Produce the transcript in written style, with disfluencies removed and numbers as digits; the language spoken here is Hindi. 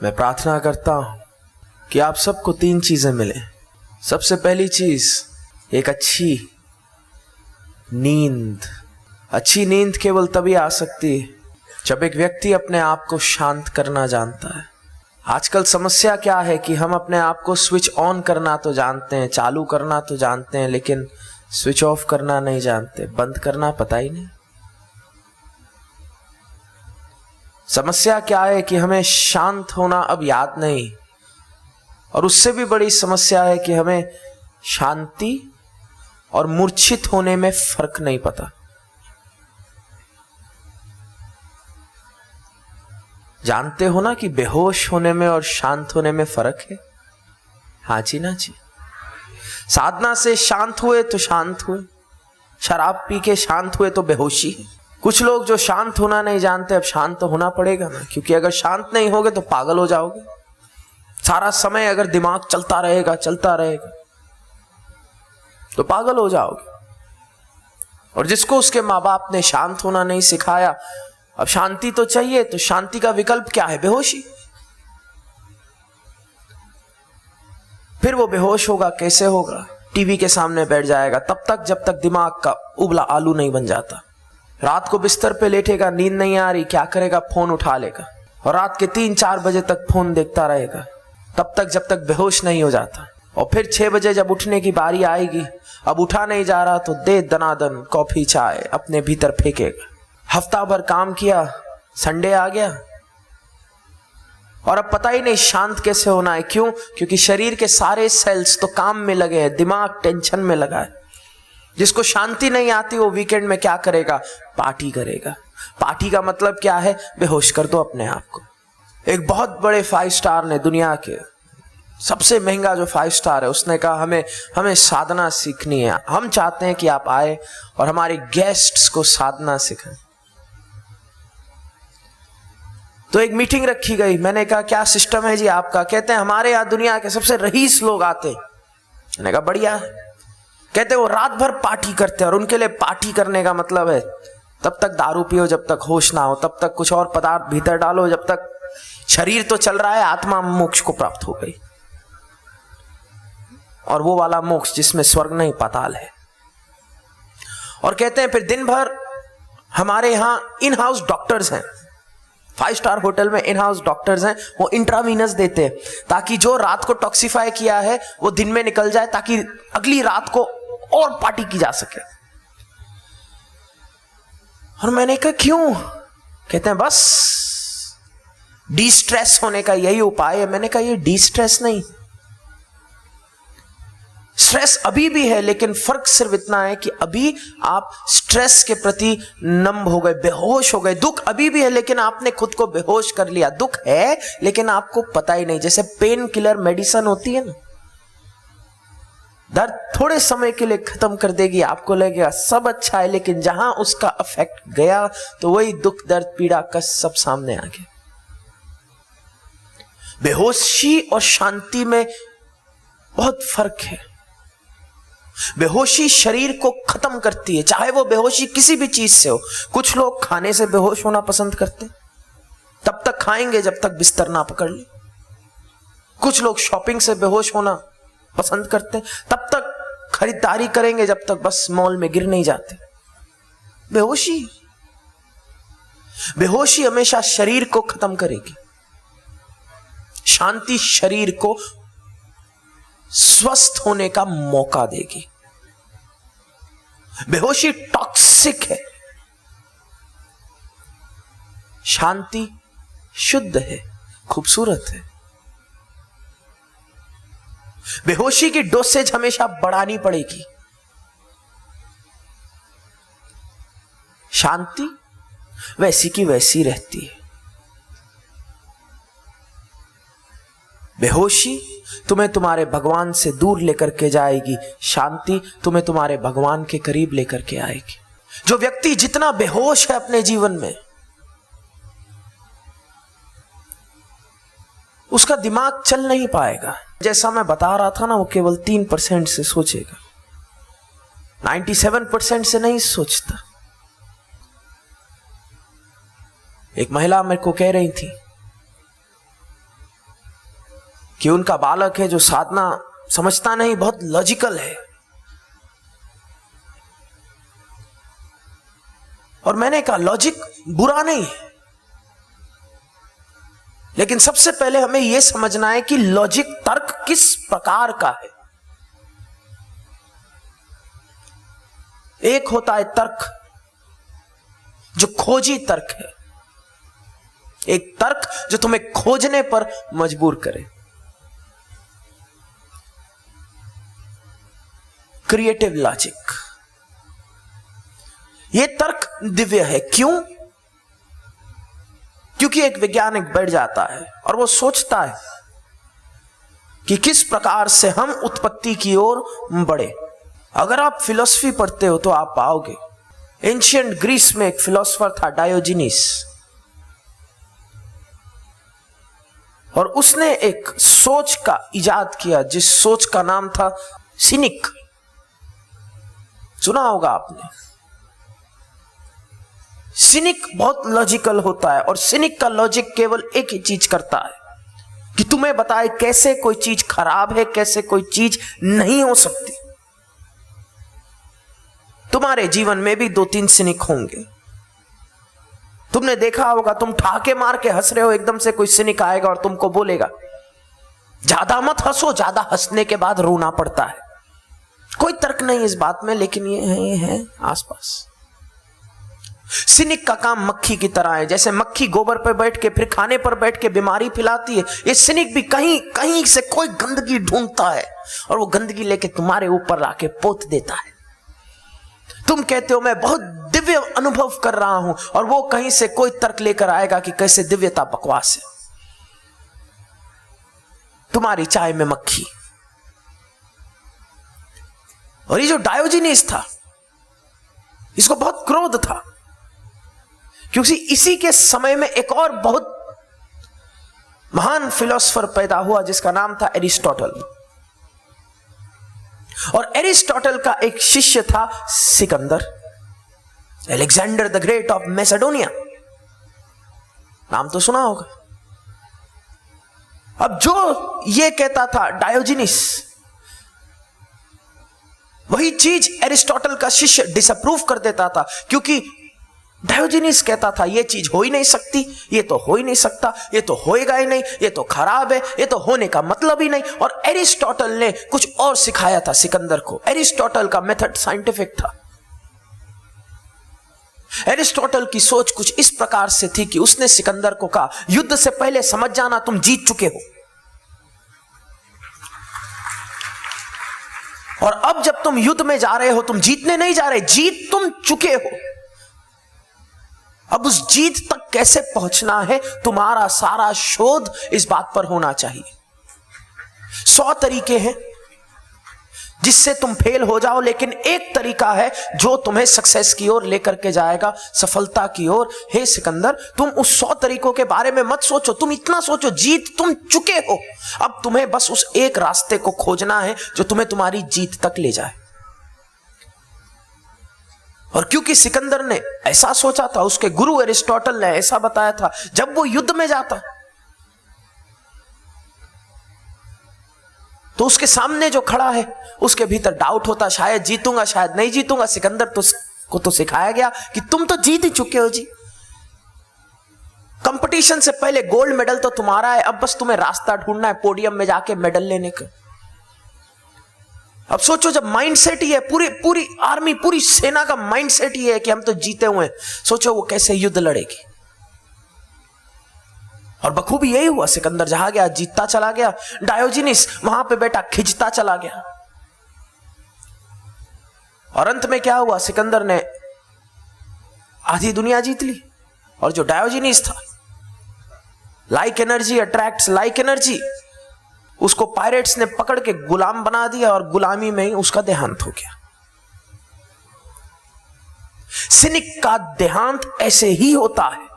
मैं प्रार्थना करता हूं कि आप सबको 3 चीजें मिले। सबसे पहली चीज एक अच्छी नींद। अच्छी नींद केवल तभी आ सकती है जब एक व्यक्ति अपने आप को शांत करना जानता है। आजकल समस्या क्या है कि हम अपने आप को स्विच ऑन करना तो जानते हैं, चालू करना तो जानते हैं, लेकिन स्विच ऑफ करना नहीं जानते, बंद करना पता ही नहीं। समस्या क्या है कि हमें शांत होना अब याद नहीं, और उससे भी बड़ी समस्या है कि हमें शांति और मूर्छित होने में फर्क नहीं पता। जानते हो ना कि बेहोश होने में और शांत होने में फर्क है? हाँ जी ना जी। साधना से शांत हुए तो शांत हुए, शराब पी के शांत हुए तो बेहोशी है। कुछ लोग जो शांत होना नहीं जानते, अब शांत तो होना पड़ेगा ना, क्योंकि अगर शांत नहीं होगे तो पागल हो जाओगे। सारा समय अगर दिमाग चलता रहेगा तो पागल हो जाओगे। और जिसको उसके माँ बाप ने शांत होना नहीं सिखाया, अब शांति तो चाहिए, तो शांति का विकल्प क्या है? बेहोशी। फिर वो बेहोश होगा, कैसे होगा? टीवी के सामने बैठ जाएगा तब तक जब तक दिमाग का उबला आलू नहीं बन जाता। रात को बिस्तर पे लेटेगा, नींद नहीं आ रही, क्या करेगा? फोन उठा लेगा और रात के 3-4 बजे तक फोन देखता रहेगा, तब तक जब तक बेहोश नहीं हो जाता। और फिर 6 बजे जब उठने की बारी आएगी, अब उठा नहीं जा रहा, तो दे दनादन कॉफी चाय अपने भीतर फेंकेगा। हफ्ता भर काम किया, संडे आ गया और अब पता ही नहीं शांत कैसे होना है। क्यों? क्योंकि शरीर के सारे सेल्स तो काम में लगे हैं, दिमाग टेंशन में लगा है। जिसको शांति नहीं आती वो वीकेंड में क्या करेगा? पार्टी करेगा। पार्टी का मतलब क्या है? बेहोश कर दो अपने आप को। एक बहुत बड़े 5 स्टार ने, दुनिया के सबसे महंगा जो 5 स्टार है, उसने कहा हमें साधना सीखनी है। हम चाहते हैं कि आप आए और हमारे गेस्ट्स को साधना सिखाएं। तो एक मीटिंग रखी गई। मैंने कहा क्या सिस्टम है जी आपका? कहते हैं हमारे यहाँ दुनिया के सबसे रईस लोग आते हैं। मैंने कहा बढ़िया है। कहते वो रात भर पार्टी करते हैं और उनके लिए पार्टी करने का मतलब है तब तक दारू पियो जब तक होश ना हो, तब तक कुछ और पदार्थ भीतर डालो जब तक शरीर तो चल रहा है, आत्मा मोक्ष को प्राप्त हो गई। और वो वाला मोक्ष जिसमें स्वर्ग नहीं, पाताल है। और कहते हैं फिर दिन भर हमारे यहाँ इन हाउस डॉक्टर्स हैं, 5 स्टार होटल में इन हाउस डॉक्टर्स हैं, वो इंट्रावीनस देते हैं ताकि जो रात को टॉक्सिफाई किया है वो दिन में निकल जाए, ताकि अगली रात को और पार्टी की जा सके। और मैंने कहा क्यों? कहते हैं बस डी स्ट्रेस होने का यही उपाय है। मैंने कहा ये डी स्ट्रेस नहीं, स्ट्रेस अभी भी है, लेकिन फर्क सिर्फ इतना है कि अभी आप स्ट्रेस के प्रति नम हो गए, बेहोश हो गए। दुख अभी भी है लेकिन आपने खुद को बेहोश कर लिया। दुख है लेकिन आपको पता ही नहीं। जैसे पेन किलर मेडिसिन होती है ना, दर्द थोड़े समय के लिए खत्म कर देगी, आपको लगेगा सब अच्छा है, लेकिन जहां उसका इफेक्ट गया तो वही दुख, दर्द, पीड़ा, कष्ट सब सामने आ गया। बेहोशी और शांति में बहुत फर्क है। बेहोशी शरीर को खत्म करती है, चाहे वो बेहोशी किसी भी चीज से हो। कुछ लोग खाने से बेहोश होना पसंद करते, तब तक खाएंगे जब तक बिस्तर ना पकड़ ले। कुछ लोग शॉपिंग से बेहोश होना पसंद करते, तब तक खरीदारी करेंगे जब तक बस मॉल में गिर नहीं जाते। बेहोशी हमेशा शरीर को खत्म करेगी। शांति शरीर को स्वस्थ होने का मौका देगी। बेहोशी टॉक्सिक है, शांति शुद्ध है, खूबसूरत है। बेहोशी की डोसेज हमेशा बढ़ानी पड़ेगी, शांति वैसी की वैसी रहती है। बेहोशी तुम्हें तुम्हारे भगवान से दूर लेकर के जाएगी, शांति तुम्हें तुम्हारे भगवान के करीब लेकर के आएगी। जो व्यक्ति जितना बेहोश है अपने जीवन में, उसका दिमाग चल नहीं पाएगा। जैसा मैं बता रहा था ना, वो केवल 3% से सोचेगा, 97% से नहीं सोचता। एक महिला मेरे को कह रही थी कि उनका बालक है जो साधना समझता नहीं, बहुत लॉजिकल है। और मैंने कहा लॉजिक बुरा नहीं है, लेकिन सबसे पहले हमें यह समझना है कि लॉजिक, तर्क किस प्रकार का है। एक होता है तर्क जो खोजी तर्क है, एक तर्क जो तुम्हें खोजने पर मजबूर करे, क्रिएटिव लॉजिक। यह तर्क दिव्य है। क्यों? क्योंकि एक वैज्ञानिक बैठ जाता है और वो सोचता है कि किस प्रकार से हम उत्पत्ति की ओर बढ़े। अगर आप फिलॉसफी पढ़ते हो तो आप पाओगे एंशिएंट ग्रीस में एक फिलोसोफर था डायोजिनीस, और उसने एक सोच का इजाद किया जिस सोच का नाम था सिनिक। सुना होगा आपने। सिनिक बहुत लॉजिकल होता है और सिनिक का लॉजिक केवल एक ही चीज करता है कि तुम्हें बताए कैसे कोई चीज खराब है, कैसे कोई चीज नहीं हो सकती। तुम्हारे जीवन में भी 2-3 सिनिक होंगे। तुमने देखा होगा, तुम ठहाके मार के हंस रहे हो, एकदम से कोई सिनिक आएगा और तुमको बोलेगा ज्यादा मत हंसो, ज्यादा हंसने के बाद रोना पड़ता है। कोई तर्क नहीं इस बात में, लेकिन ये है आसपास। सिनिक का काम मक्खी की तरह है। जैसे मक्खी गोबर पर बैठ के फिर खाने पर बैठ के बीमारी फैलाती है, ये सिनिक भी कहीं कहीं से कोई गंदगी ढूंढता है और वो गंदगी लेके तुम्हारे ऊपर आके पोत देता है। तुम कहते हो मैं बहुत दिव्य अनुभव कर रहा हूं, और वो कहीं से कोई तर्क लेकर आएगा कि कैसे दिव्यता बकवास है। तुम्हारी चाय में मक्खी। और ये जो डायोजिनीस था, इसको बहुत क्रोध था, क्योंकि इसी के समय में एक और बहुत महान फिलोसोफर पैदा हुआ जिसका नाम था एरिस्टोटल। और एरिस्टोटल का एक शिष्य था Sikandar, Alexander the great of Macedonia. नाम तो सुना होगा। अब जो ये कहता था डायोजिनीस, वही चीज एरिस्टोटल का शिष्य डिसअप्रूव कर देता था, क्योंकि डायोजिनीस कहता था ये चीज हो ही नहीं सकती, ये तो हो ही नहीं सकता, ये तो होएगा ही नहीं, ये तो खराब है, ये तो होने का मतलब ही नहीं। और एरिस्टोटल ने कुछ और सिखाया था सिकंदर को। एरिस्टोटल का मेथड साइंटिफिक था। एरिस्टोटल की सोच कुछ इस प्रकार से थी कि उसने सिकंदर को कहा, युद्ध से पहले समझ जाना तुम जीत चुके हो, और अब जब तुम युद्ध में जा रहे हो, तुम जीतने नहीं जा रहे, जीत तुम चुके हो। अब उस जीत तक कैसे पहुंचना है, तुम्हारा सारा शोध इस बात पर होना चाहिए। 100 तरीके हैं जिससे तुम फेल हो जाओ, लेकिन एक तरीका है जो तुम्हें सक्सेस की ओर लेकर के जाएगा, सफलता की ओर। हे सिकंदर, तुम उस 100 तरीकों के बारे में मत सोचो, तुम इतना सोचो जीत तुम चुके हो। अब तुम्हें बस उस एक रास्ते को खोजना है जो तुम्हें तुम्हारी जीत तक ले जाए। और क्योंकि सिकंदर ने ऐसा सोचा था, उसके गुरु एरिस्टोटल ने ऐसा बताया था, जब वो युद्ध में जाता तो उसके सामने जो खड़ा है उसके भीतर डाउट होता, शायद जीतूंगा शायद नहीं जीतूंगा। सिकंदर को तो सिखाया गया कि तुम तो जीत ही चुके हो जी, कंपटीशन से पहले गोल्ड मेडल तो तुम्हारा है, अब बस तुम्हें रास्ता ढूंढना है पोडियम में जाके मेडल लेने का। अब सोचो, जब माइंडसेट ही है, पूरी आर्मी, पूरी सेना का माइंडसेट ही है कि हम तो जीते हुए हैं, सोचो वो कैसे युद्ध लड़ेगी। और बखूबी यही हुआ, सिकंदर जहां गया जीतता चला गया, डायोजिनीस वहां पे बैठा खिंचता चला गया। और अंत में क्या हुआ, सिकंदर ने आधी दुनिया जीत ली, और जो डायोजिनीस था, like energy attracts like energy, उसको पायरेट्स ने पकड़ के गुलाम बना दिया और गुलामी में ही उसका देहांत हो गया। सिनिक का देहांत ऐसे ही होता है।